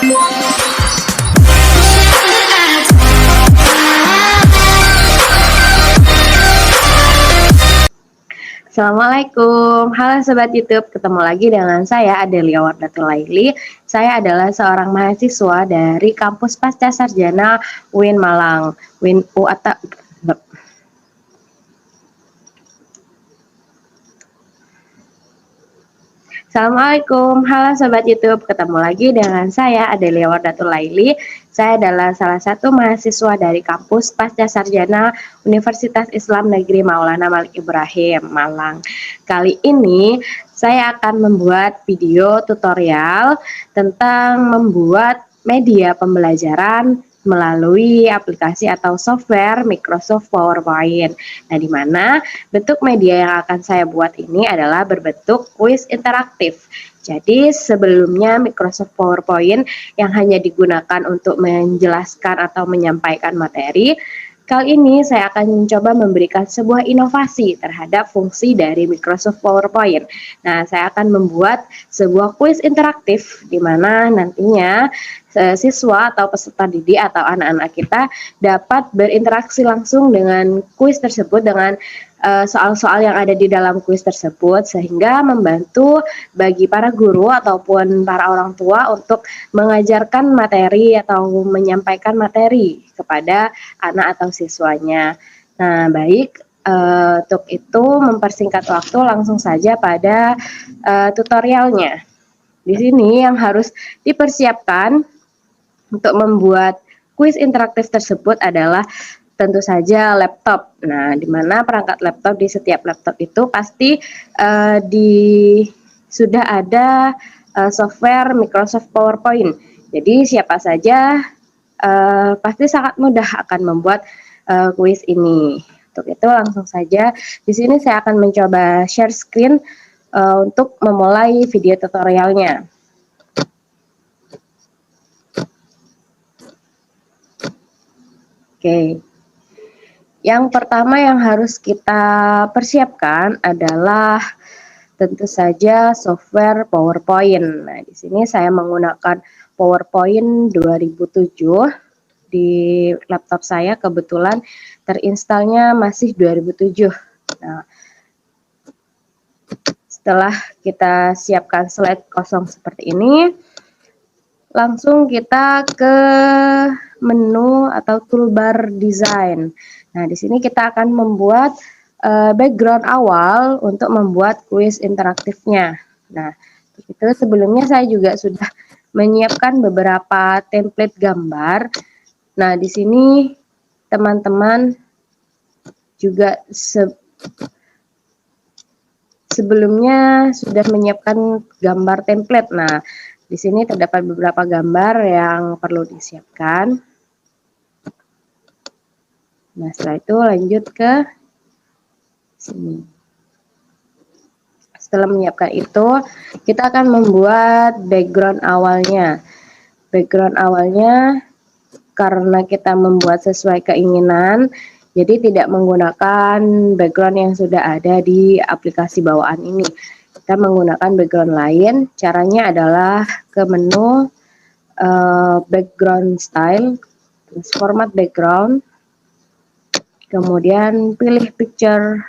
Assalamualaikum, halo Sobat YouTube, ketemu lagi dengan saya Adelia Wardatul Laili. Saya adalah seorang mahasiswa dari kampus Pasca Sarjana UIN Malang, UIN UATA. Assalamualaikum, halo Sobat YouTube, ketemu lagi dengan saya Adelia Wardatul Laili. Saya adalah salah satu mahasiswa dari kampus Pasca Sarjana Universitas Islam Negeri Maulana Malik Ibrahim, Malang. Kali ini saya akan membuat video tutorial tentang membuat media pembelajaran melalui aplikasi atau software Microsoft PowerPoint. Nah, di mana bentuk media yang akan saya buat ini adalah berbentuk kuis interaktif. Jadi sebelumnya Microsoft PowerPoint yang hanya digunakan untuk menjelaskan atau menyampaikan materi, kali ini saya akan mencoba memberikan sebuah inovasi terhadap fungsi dari Microsoft PowerPoint. Nah, saya akan membuat sebuah kuis interaktif di mana nantinya siswa atau peserta didik atau anak-anak kita dapat berinteraksi langsung dengan kuis tersebut, dengan soal-soal yang ada di dalam kuis tersebut, sehingga membantu bagi para guru ataupun para orang tua untuk mengajarkan materi atau menyampaikan materi kepada anak atau siswanya. Nah, baik, untuk itu mempersingkat waktu, langsung saja pada tutorialnya. Di sini yang harus dipersiapkan untuk membuat kuis interaktif tersebut adalah tentu saja laptop. Nah, di mana perangkat laptop di setiap laptop itu pasti sudah ada software Microsoft PowerPoint. Jadi siapa saja pasti sangat mudah akan membuat kuis ini. Untuk itu langsung saja di sini saya akan mencoba share screen untuk memulai video tutorialnya. Oke, yang pertama yang harus kita persiapkan adalah tentu saja software PowerPoint. Nah, di sini saya menggunakan PowerPoint 2007. Di laptop saya kebetulan terinstalnya masih 2007. Nah, setelah kita siapkan slide kosong seperti ini, langsung kita ke menu atau toolbar design. Nah, di sini kita akan membuat background awal untuk membuat kuis interaktifnya. Nah, itu sebelumnya saya juga sudah menyiapkan beberapa template gambar. Nah, di sini teman-teman juga sebelumnya sudah menyiapkan gambar template. Nah, di sini terdapat beberapa gambar yang perlu disiapkan. Nah, setelah itu lanjut ke sini. Setelah menyiapkan itu, kita akan membuat background awalnya. Background awalnya karena kita membuat sesuai keinginan, jadi tidak menggunakan background yang sudah ada di aplikasi bawaan ini. Kita menggunakan background lain. Caranya adalah ke menu background style, format background, kemudian pilih picture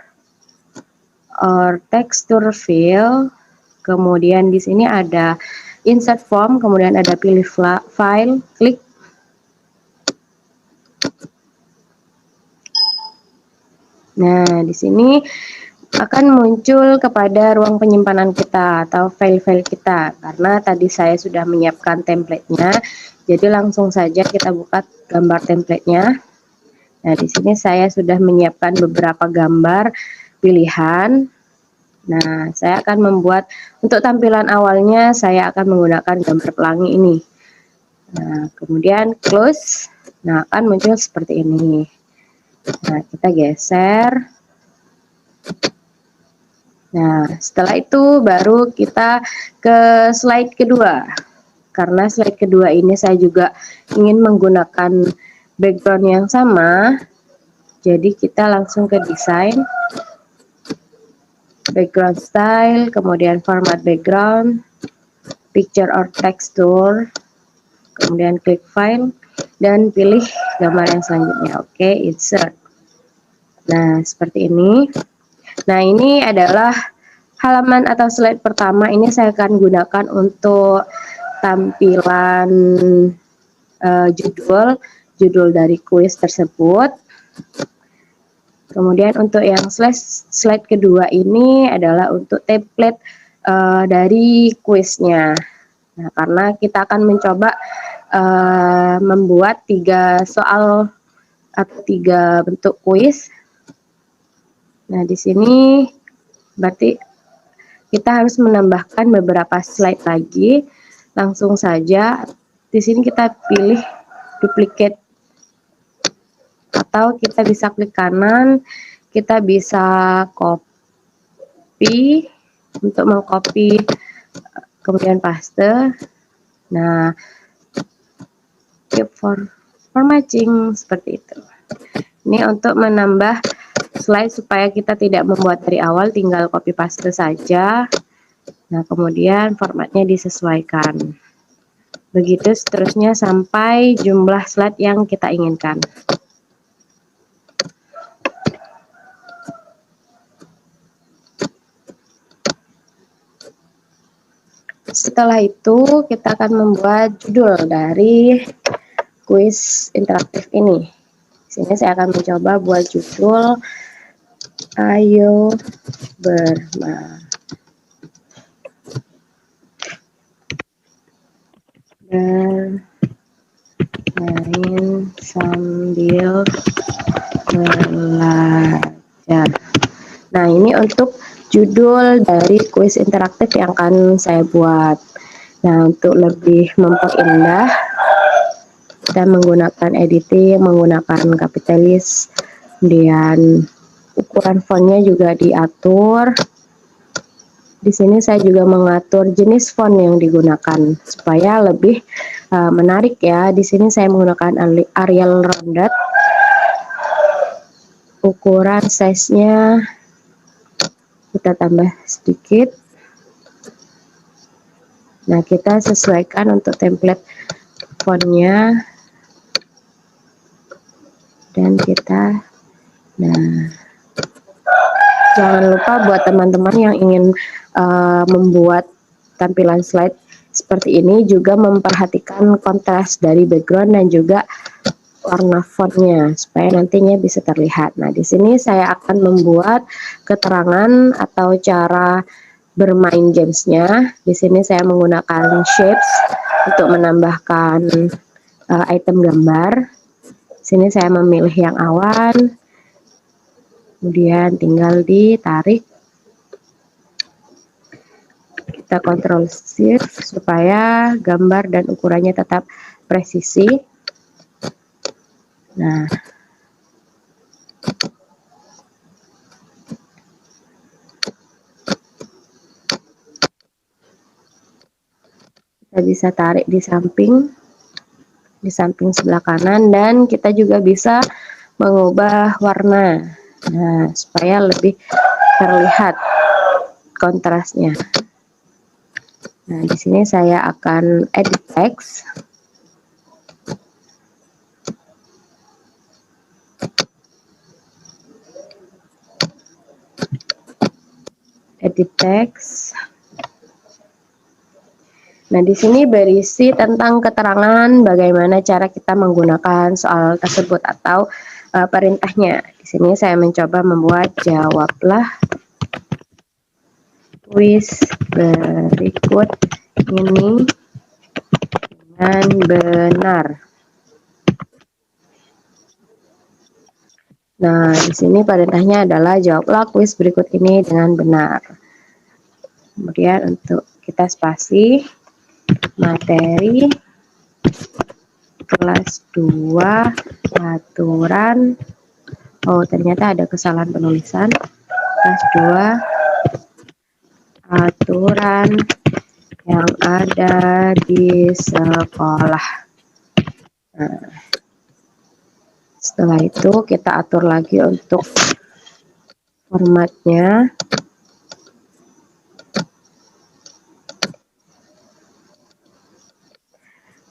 or texture fill, kemudian di sini ada insert form, kemudian ada pilih file, klik. Nah, di sini akan muncul kepada ruang penyimpanan kita atau file-file kita, karena tadi saya sudah menyiapkan template-nya, jadi langsung saja kita buka gambar template-nya. Nah, di sini saya sudah menyiapkan beberapa gambar pilihan. Nah, saya akan membuat untuk tampilan awalnya, saya akan menggunakan gambar pelangi ini. Nah, kemudian close. Nah, akan muncul seperti ini. Nah, kita geser. Nah, setelah itu baru kita ke slide kedua. Karena slide kedua ini saya juga ingin menggunakan background yang sama. Jadi kita langsung ke desain, background style, kemudian format background, picture or texture, kemudian klik file dan pilih gambar yang selanjutnya. Oke, insert. Nah, seperti ini. Nah, ini adalah halaman atau slide pertama. Ini saya akan gunakan untuk tampilan judul dari kuis tersebut. Kemudian untuk yang slide kedua ini adalah untuk template dari kuisnya. Nah, karena kita akan mencoba membuat 3 soal atau 3 bentuk kuis. Nah, di sini berarti kita harus menambahkan beberapa slide lagi. Langsung saja di sini kita pilih duplicate, atau kita bisa klik kanan, kita bisa copy untuk mengcopy, kemudian paste. Nah, keep for matching seperti itu. Ini untuk menambah slide supaya kita tidak membuat dari awal, tinggal copy paste saja. Nah, kemudian formatnya disesuaikan. Begitu seterusnya sampai jumlah slide yang kita inginkan. Setelah itu kita akan membuat judul dari kuis interaktif ini. Di sini saya akan mencoba buat judul Ayo bermain sambil belajar. Nah, ini untuk judul dari kuis interaktif yang akan saya buat. Nah, untuk lebih memperindah, kita menggunakan editing, menggunakan kapitalis, kemudian ukuran fontnya juga diatur. Di sini saya juga mengatur jenis font yang digunakan supaya lebih menarik ya. Di sini saya menggunakan Arial rounded. Ukuran size-nya kita tambah sedikit. Nah, kita sesuaikan untuk template fontnya dan kita, nah, jangan lupa buat teman-teman yang ingin membuat tampilan slide seperti ini juga memperhatikan kontras dari background dan juga warna fontnya supaya nantinya bisa terlihat. Nah, di sini saya akan membuat keterangan atau cara bermain gamesnya. Di sini saya menggunakan shapes untuk menambahkan item gambar. Di sini saya memilih yang awan, kemudian tinggal ditarik. Kita Ctrl Shift supaya gambar dan ukurannya tetap presisi. Nah, kita bisa tarik di samping sebelah kanan, dan kita juga bisa mengubah warna. Nah, supaya lebih terlihat kontrasnya. Nah, di sini saya akan edit text. Edit text. Nah, di sini berisi tentang keterangan bagaimana cara kita menggunakan soal tersebut atau perintahnya. Di sini saya mencoba membuat jawablah kuis berikut ini dengan benar. Nah, di sini perintahnya adalah jawablah kuis berikut ini dengan benar. Kemudian untuk kita spasi materi kelas 2 aturan. Oh, ternyata ada kesalahan penulisan. Kelas 2 aturan yang ada di sekolah. Nah, setelah itu kita atur lagi untuk formatnya.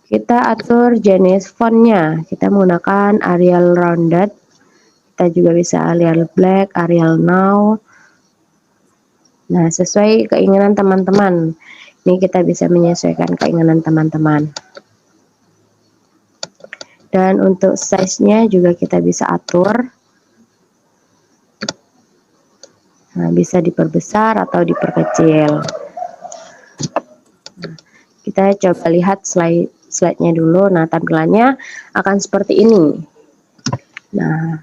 Kita atur jenis fontnya, kita menggunakan Arial Rounded, kita juga bisa Arial Black, Arial Now. Nah, sesuai keinginan teman-teman. Ini kita bisa menyesuaikan keinginan teman-teman. Dan untuk size-nya juga kita bisa atur. Nah, bisa diperbesar atau diperkecil. Nah, kita coba lihat slide-nya dulu. Nah, tampilannya akan seperti ini. Nah,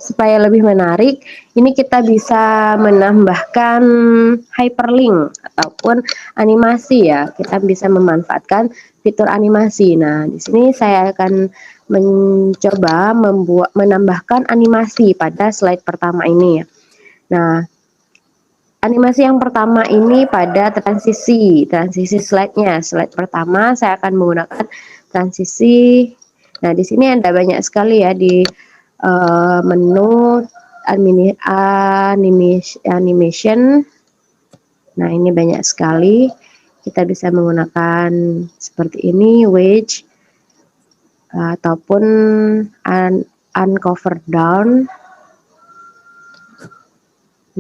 supaya lebih menarik, ini kita bisa menambahkan hyperlink ataupun animasi ya. Kita bisa memanfaatkan fitur animasi. Nah, di sini saya akan mencoba menambahkan animasi pada slide pertama ini. Nah, animasi yang pertama ini pada transisi slide-nya. Slide pertama saya akan menggunakan transisi. Nah, di sini ada banyak sekali ya di menu animation. Nah, ini banyak sekali. Kita bisa menggunakan seperti ini, wedge ataupun uncover down.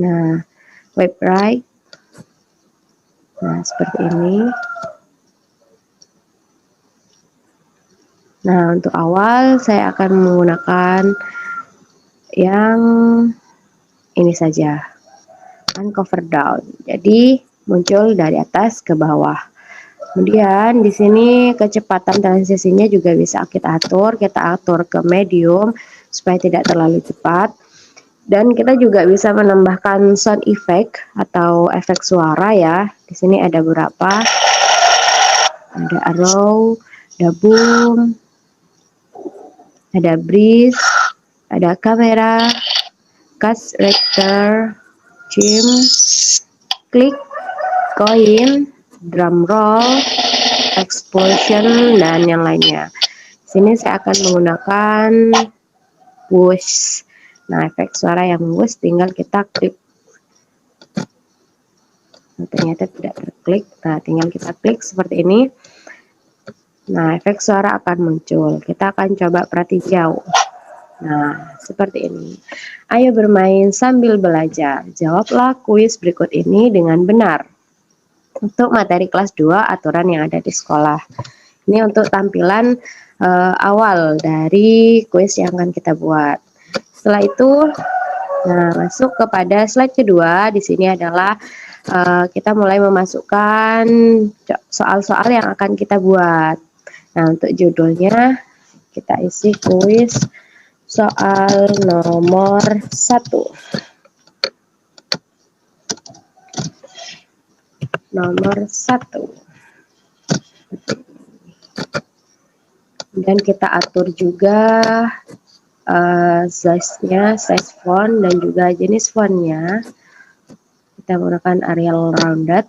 Nah, wipe right. Nah, seperti ini. Nah, untuk awal saya akan menggunakan yang ini saja, uncover down. Jadi muncul dari atas ke bawah. Kemudian di sini kecepatan transisinya juga bisa kita atur. Kita atur ke medium supaya tidak terlalu cepat. Dan kita juga bisa menambahkan sound effect atau efek suara ya. Di sini ada beberapa. Ada arrow, ada boom, ada breeze, ada kamera, cast rector, chim, klik, coin, drum roll, explosion, dan yang lainnya. Sini saya akan menggunakan push. Nah, efek suara yang push tinggal kita klik. Nah, ternyata tidak terklik. Nah, tinggal kita klik seperti ini. Nah, efek suara akan muncul. Kita akan coba perhatinjau. Nah, seperti ini. Ayo bermain sambil belajar. Jawablah kuis berikut ini dengan benar. Untuk materi kelas 2, aturan yang ada di sekolah. Ini untuk tampilan awal dari kuis yang akan kita buat. Setelah itu, nah, masuk kepada slide kedua. Di sini adalah kita mulai memasukkan soal-soal yang akan kita buat. Nah, untuk judulnya kita isi kuis soal nomor 1. Nomor 1. Dan kita atur juga size-nya, size font dan juga jenis fontnya. Kita menggunakan Arial Rounded.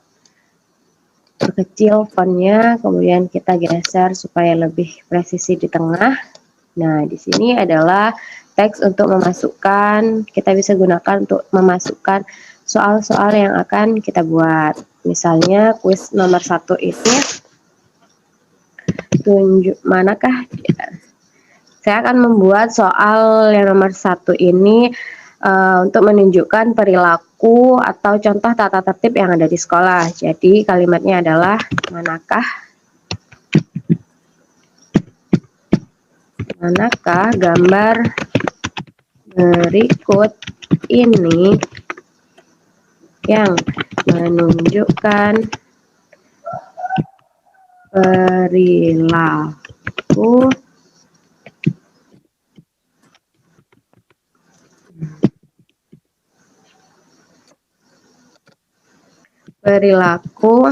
Perkecil fontnya, kemudian kita geser supaya lebih presisi di tengah. Nah, di sini adalah teks untuk memasukkan, kita bisa gunakan untuk memasukkan soal-soal yang akan kita buat. Misalnya kuis nomor 1 itu tunjuk manakah, saya akan membuat soal yang nomor 1 ini untuk menunjukkan perilaku atau contoh tata tertib yang ada di sekolah. Jadi kalimatnya adalah manakah gambar berikut ini yang menunjukkan perilaku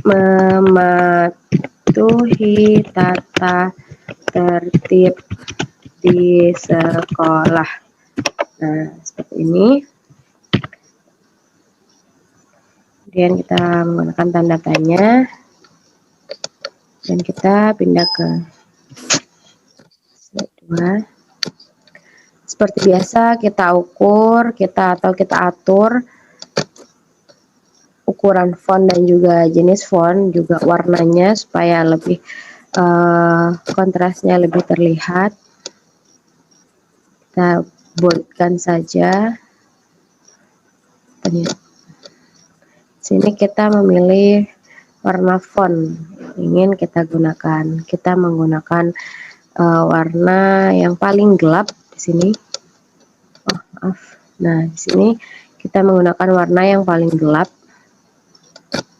mematuhi tata tertib di sekolah. Nah, seperti ini. Kemudian kita menggunakan tanda tanya dan kita pindah ke slide 2. Seperti biasa kita ukur, kita atur ukuran font dan juga jenis font, juga warnanya supaya lebih kontrasnya lebih terlihat. Kita boldkan saja. Sini kita memilih warna font ingin kita gunakan. Kita menggunakan warna yang paling gelap di sini. Oh, maaf. Nah, di sini kita menggunakan warna yang paling gelap,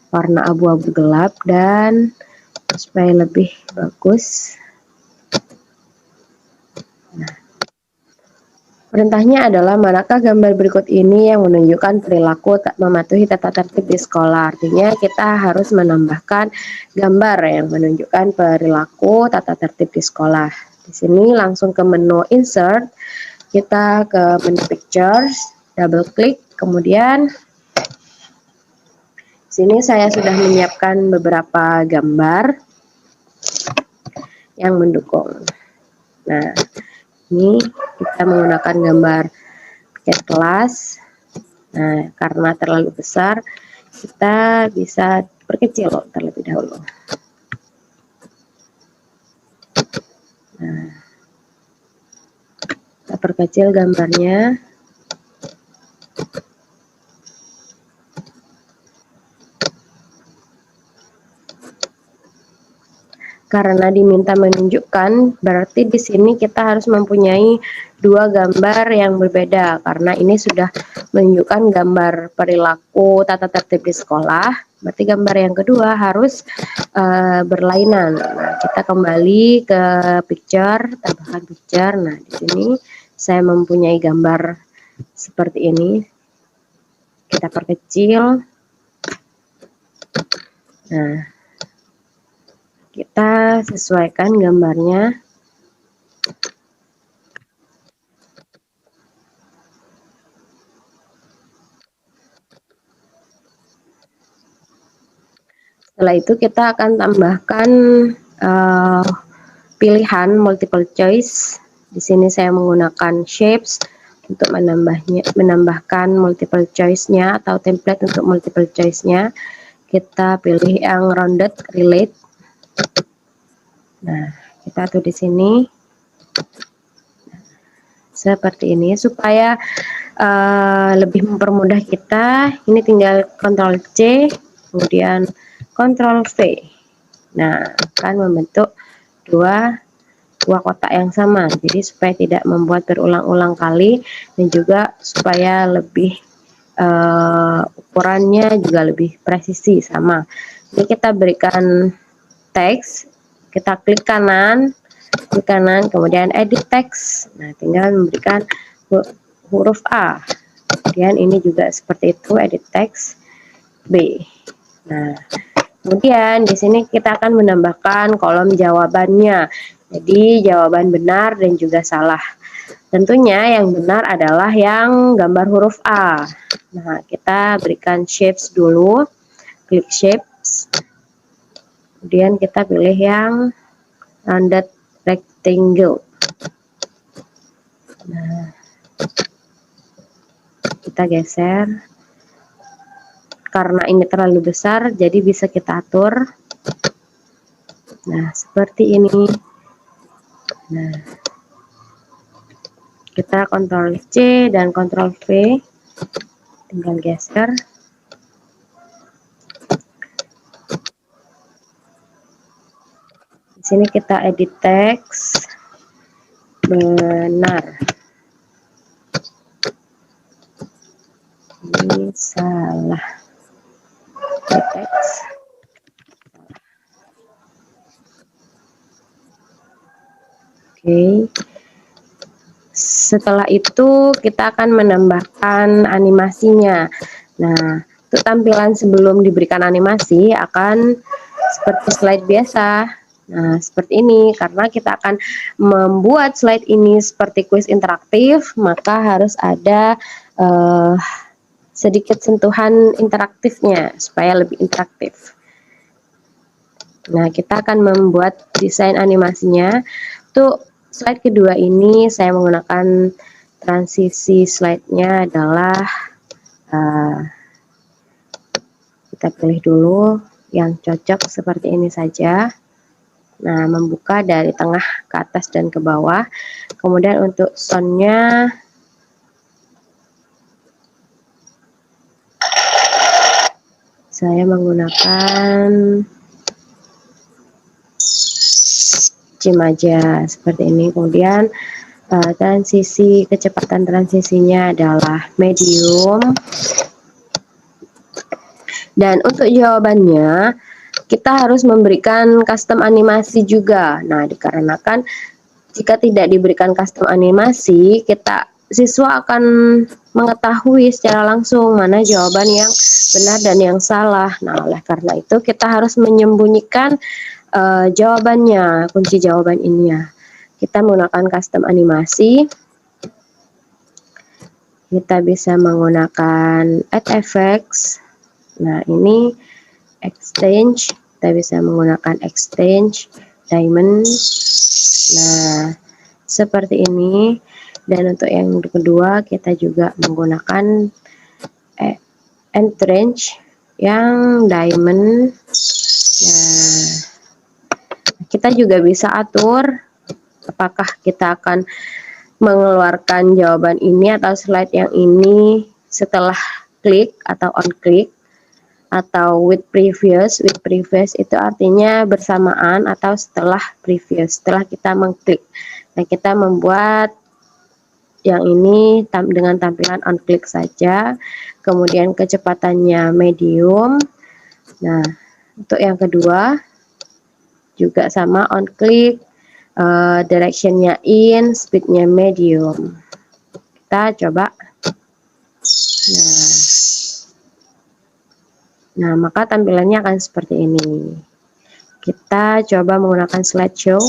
warna abu-abu gelap, dan supaya lebih bagus. Nah, perintahnya adalah manakah gambar berikut ini yang menunjukkan perilaku tak mematuhi tata tertib di sekolah. Artinya kita harus menambahkan gambar yang menunjukkan perilaku tata tertib di sekolah. Di sini langsung ke menu insert, kita ke menu pictures, double klik, kemudian sini saya sudah menyiapkan beberapa gambar yang mendukung. Nah, ini kita menggunakan gambar paket kelas. Nah, karena terlalu besar, kita bisa perkecil terlebih dahulu. Nah, kita perkecil gambarnya. Karena diminta menunjukkan, berarti di sini kita harus mempunyai dua gambar yang berbeda, karena ini sudah menunjukkan gambar perilaku tata tertib di sekolah. Berarti gambar yang kedua harus berlainan. Nah, kita kembali ke picture, tambahkan picture. Nah, di sini saya mempunyai gambar seperti ini. Kita perkecil. Nah, kita sesuaikan gambarnya. Setelah itu kita akan tambahkan pilihan multiple choice. Di sini saya menggunakan shapes untuk menambahkan multiple choice-nya atau template untuk multiple choice-nya. Kita pilih yang rounded relate. Nah, kita atur di sini seperti ini supaya lebih mempermudah kita. Ini tinggal Ctrl C, kemudian Ctrl V. Nah, akan membentuk dua kotak yang sama, jadi supaya tidak membuat berulang-ulang kali, dan juga supaya lebih ukurannya juga lebih presisi sama. Jadi kita berikan teks, kita klik kanan, kemudian edit text. Nah, tinggal memberikan huruf A. Kemudian ini juga seperti itu, edit text B. Nah, kemudian di sini kita akan menambahkan kolom jawabannya. Jadi jawaban benar dan juga salah. Tentunya yang benar adalah yang gambar huruf A. Nah, kita berikan shapes dulu. Klik shapes. Kemudian kita pilih yang rounded rectangle. Nah, kita geser. Karena ini terlalu besar, jadi bisa kita atur. Nah, seperti ini. Nah, kita Ctrl C dan Ctrl V, tinggal geser. Di sini kita edit teks, benar. Ini salah. Teks. Oke. Setelah itu kita akan menambahkan animasinya. Nah, untuk tampilan sebelum diberikan animasi akan seperti slide biasa. Nah, seperti ini, karena kita akan membuat slide ini seperti kuis interaktif, maka harus ada sedikit sentuhan interaktifnya supaya lebih interaktif. Nah, kita akan membuat desain animasinya. Untuk slide kedua ini saya menggunakan transisi slide-nya adalah kita Kita pilih dulu yang cocok seperti ini saja. Nah, membuka dari tengah ke atas dan ke bawah. Kemudian untuk soundnya saya menggunakan Cimaja seperti ini. Kemudian transisi, kecepatan transisinya adalah medium. Dan untuk jawabannya kita harus memberikan custom animasi juga. Nah, dikarenakan jika tidak diberikan custom animasi, siswa akan mengetahui secara langsung mana jawaban yang benar dan yang salah. Nah, oleh karena itu kita harus menyembunyikan jawabannya, kunci jawaban ini ya. Kita menggunakan custom animasi. Kita bisa menggunakan add effects. Nah, ini exchange, kita bisa menggunakan exchange diamond. Nah, seperti ini. Dan untuk yang kedua kita juga menggunakan entrench yang diamond. Nah, kita juga bisa atur apakah kita akan mengeluarkan jawaban ini atau slide yang ini setelah klik atau on klik, atau with previous itu artinya bersamaan atau setelah previous, setelah kita mengklik. Nah, kita membuat yang ini dengan tampilan on klik saja, kemudian kecepatannya medium. Nah, untuk yang kedua juga sama on klik, directionnya in, speednya medium. Kita coba. Nah, maka tampilannya akan seperti ini. Kita coba menggunakan slideshow.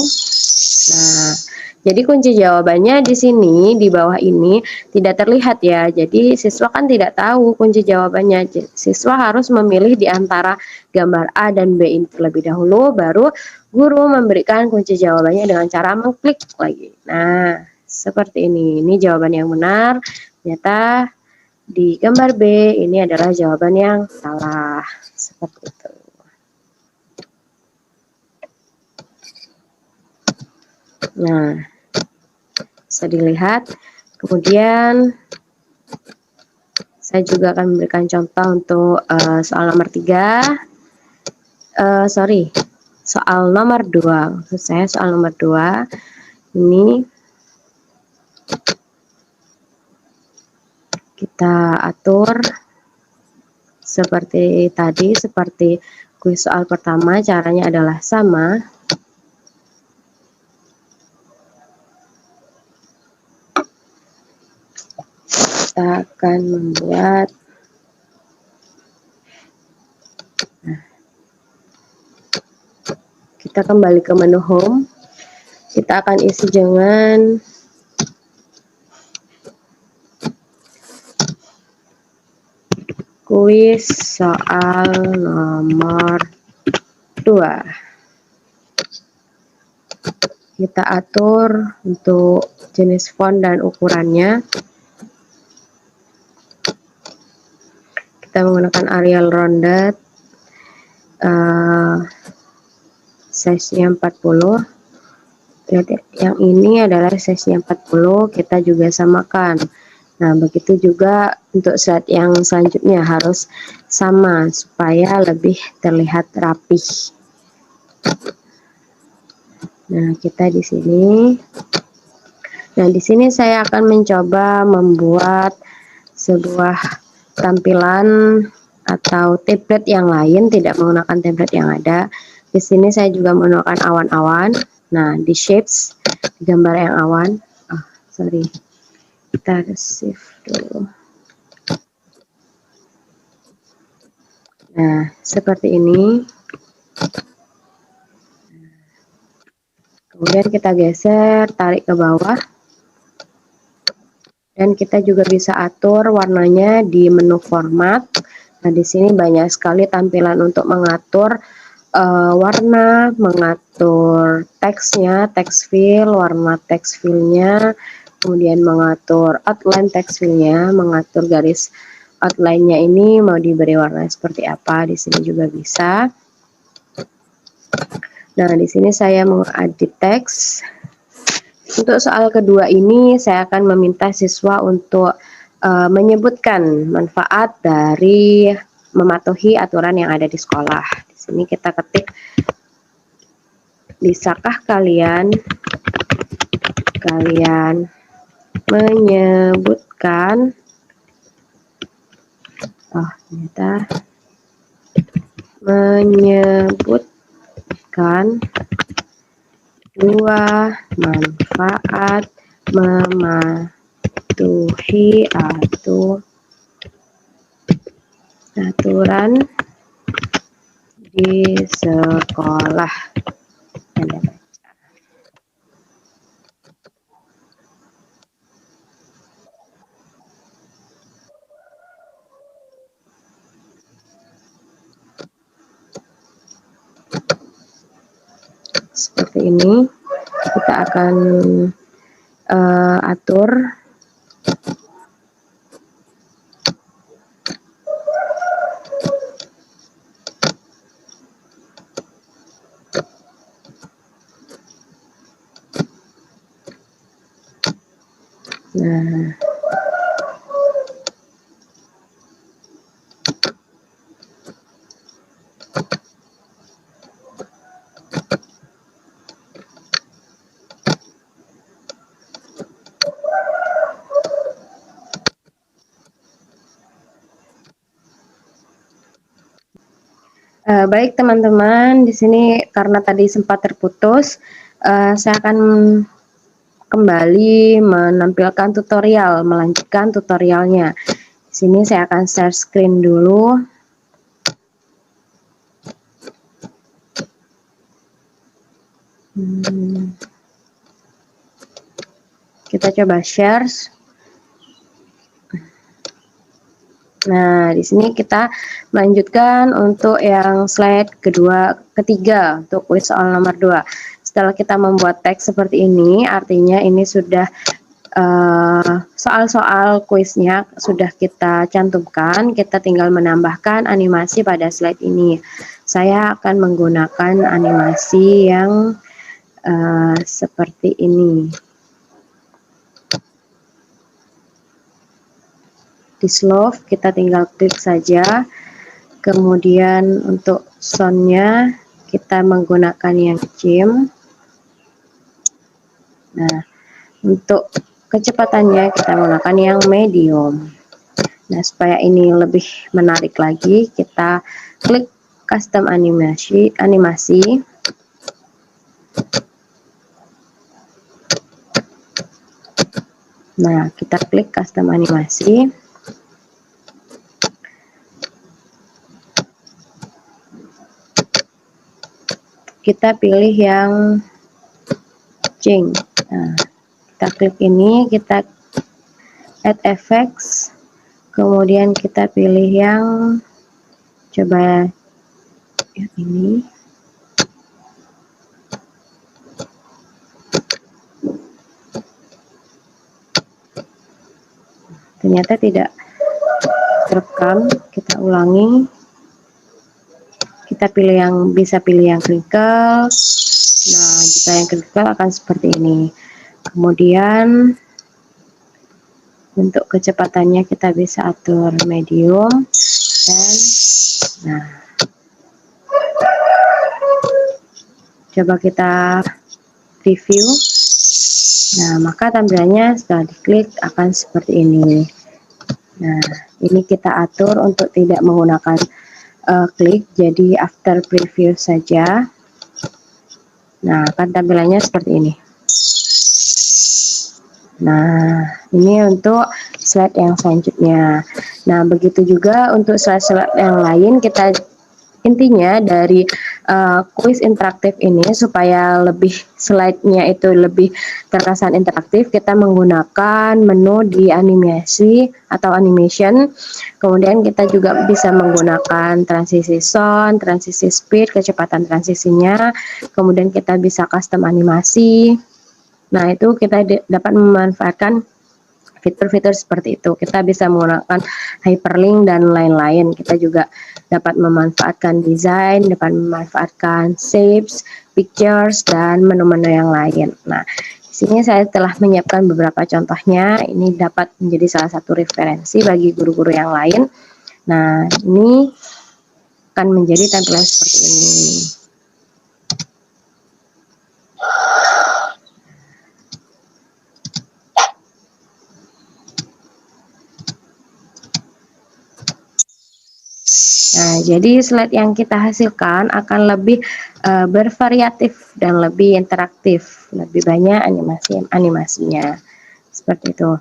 Nah, jadi kunci jawabannya di sini, di bawah ini tidak terlihat ya. Jadi siswa kan tidak tahu kunci jawabannya. Siswa harus memilih di antara gambar A dan B ini terlebih dahulu, baru guru memberikan kunci jawabannya dengan cara mengklik lagi. Nah, seperti ini. Ini jawaban yang benar. Ternyata di gambar B ini adalah jawaban yang salah. Seperti itu. Nah, bisa dilihat. Kemudian saya juga akan memberikan contoh untuk soal nomor 3. Soal nomor 2. Maksud saya soal nomor 2. Ini kita atur seperti tadi, seperti kuis soal pertama, caranya adalah sama. Kita akan membuat kita kembali ke menu home. Kita akan isi dengan kuis soal nomor 2. Kita atur untuk jenis font dan ukurannya. Kita menggunakan Arial rounded, size-nya 40. Lihat, yang ini adalah size-nya 40, kita juga samakan. Nah, begitu juga untuk slide yang selanjutnya harus sama supaya lebih terlihat rapih. Nah, kita di sini. Nah, di sini saya akan mencoba membuat sebuah tampilan atau template yang lain, tidak menggunakan template yang ada. Di sini saya juga menggunakan awan-awan. Nah, di shapes, gambar yang awan. Kita save dulu. Nah, seperti ini. Kemudian kita geser, tarik ke bawah. Dan kita juga bisa atur warnanya di menu format. Nah, di sini banyak sekali tampilan untuk mengatur warna, mengatur teksnya, text fill, warna text fillnya, kemudian mengatur outline text fillnya, mengatur garis outline-nya ini mau diberi warna seperti apa, di sini juga bisa. Nah, di sini saya mau edit teks. Untuk soal kedua ini saya akan meminta siswa untuk menyebutkan manfaat dari mematuhi aturan yang ada di sekolah. Di sini kita ketik, bisakah kalian menyebutkan, menyebutkan dua manfaat mematuhi aturan di sekolah. Seperti ini kita akan atur. Nah, baik teman-teman, di sini karena tadi sempat terputus, saya akan kembali menampilkan tutorial, melanjutkan tutorialnya. Di sini saya akan share screen dulu. Kita coba share. Nah, di sini kita melanjutkan untuk yang slide ketiga untuk kuis soal nomor 2. Setelah kita membuat teks seperti ini, artinya ini sudah soal-soal kuisnya sudah kita cantumkan, kita tinggal menambahkan animasi pada slide ini. Saya akan menggunakan animasi yang seperti ini. Di Slope kita tinggal klik saja, kemudian untuk soundnya kita menggunakan yang jam. Nah, untuk kecepatannya kita menggunakan yang medium. Nah, supaya ini lebih menarik lagi, kita klik custom animasi. Nah, kita klik custom animasi. Kita pilih yang change. Nah, kita klik ini, kita add effects, kemudian kita pilih yang coba yang ini. Ternyata tidak terekam, kita ulangi. Kita pilih yang bisa pilih yang crinkle. Nah, jika yang crinkle akan seperti ini. Kemudian untuk kecepatannya kita bisa atur medium dan nah, coba kita review. Nah, maka tampilannya setelah diklik akan seperti ini. Nah, ini kita atur untuk tidak menggunakan klik, jadi after preview saja. Nah, akan tampilannya seperti ini. Nah, ini untuk slide yang selanjutnya. Nah, begitu juga untuk slide-slide yang lain. Kita intinya dari kuis interaktif ini supaya lebih slide-nya itu lebih terkesan interaktif, kita menggunakan menu di animasi atau animation. Kemudian kita juga bisa menggunakan transisi sound, transisi speed, kecepatan transisinya. Kemudian kita bisa custom animasi. Nah, itu kita dapat memanfaatkan fitur-fitur seperti itu. Kita bisa menggunakan hyperlink dan lain-lain. Kita juga dapat memanfaatkan desain, dapat memanfaatkan shapes, pictures, dan menu-menu yang lain. Nah, di sini saya telah menyiapkan beberapa contohnya. Ini dapat menjadi salah satu referensi bagi guru-guru yang lain. Nah, ini akan menjadi tampilan seperti ini. Nah, jadi slide yang kita hasilkan akan lebih bervariatif dan lebih interaktif, lebih banyak animasinya, seperti itu.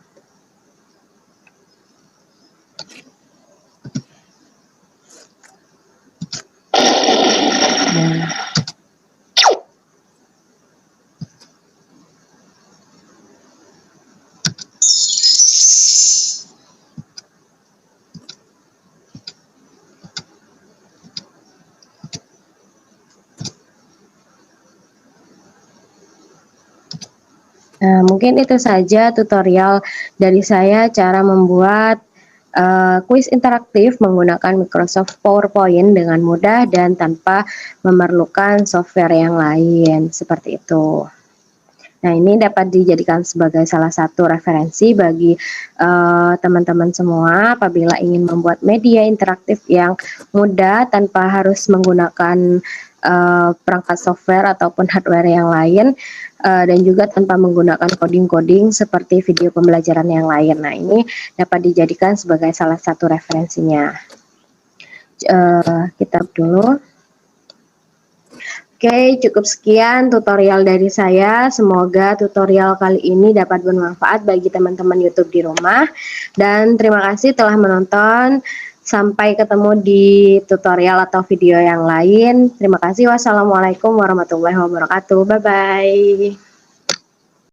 Nah, mungkin itu saja tutorial dari saya cara membuat kuis interaktif menggunakan Microsoft PowerPoint dengan mudah dan tanpa memerlukan software yang lain, seperti itu. Nah, ini dapat dijadikan sebagai salah satu referensi bagi teman-teman semua apabila ingin membuat media interaktif yang mudah tanpa harus menggunakan perangkat software ataupun hardware yang lain, dan juga tanpa menggunakan coding-coding seperti video pembelajaran yang lain. Nah, ini dapat dijadikan sebagai salah satu referensinya. Kita dulu. Oke, cukup sekian tutorial dari saya. Semoga tutorial kali ini dapat bermanfaat bagi teman-teman YouTube di rumah. Dan terima kasih telah menonton. Sampai ketemu di tutorial atau video yang lain. Terima kasih. Wassalamualaikum warahmatullahi wabarakatuh. Bye-bye.